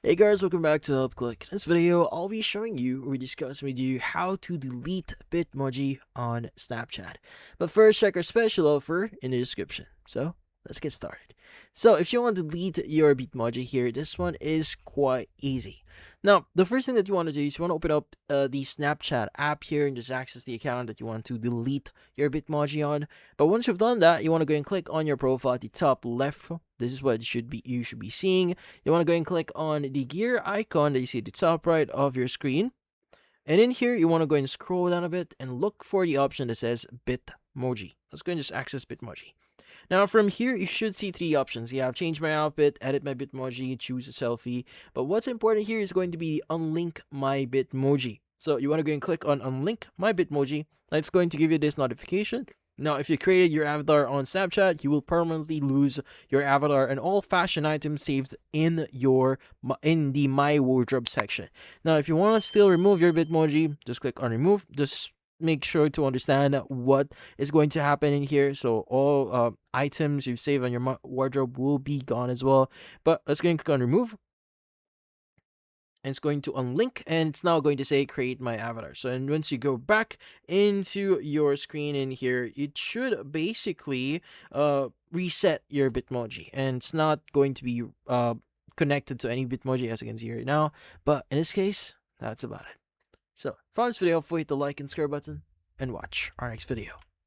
Hey guys, welcome back to Help Click. In this video, I'll be showing you or discussing with you how to delete Bitmoji on Snapchat. But first, check our special offer in the description. So, let's get started. So, if you want to delete your Bitmoji here, this one is quite easy. Now, the first thing that you want to do is you want to open up the Snapchat app here and just access the account that you want to delete your Bitmoji on. But once you've done that, you want to go and click on your profile at the top left. This is what you should be seeing. You want to go and click on the gear icon that you see at the top right of your screen. And in here, you want to go and scroll down a bit and look for the option that says Bitmoji. Let's go and just access Bitmoji. Now from here, you should see three options. You have change my outfit, edit my Bitmoji, choose a selfie. But what's important here is going to be unlink my Bitmoji. So you want to go and click on unlink my Bitmoji. That's going to give you this notification. Now, if you created your avatar on Snapchat, you will permanently lose your avatar and all fashion items saved in the My Wardrobe section. Now, if you want to still remove your Bitmoji, just click on remove. Just make sure to understand what is going to happen in here. So all items you save on your wardrobe will be gone as well. But let's go and click on remove. And it's going to unlink, and it's now going to say create my avatar. So and once you go back into your screen in here, it should basically reset your Bitmoji, and it's not going to be connected to any Bitmoji as you can see right now. But in this case, that's about it. So if you found this video, hit the like and subscribe button and watch our next video.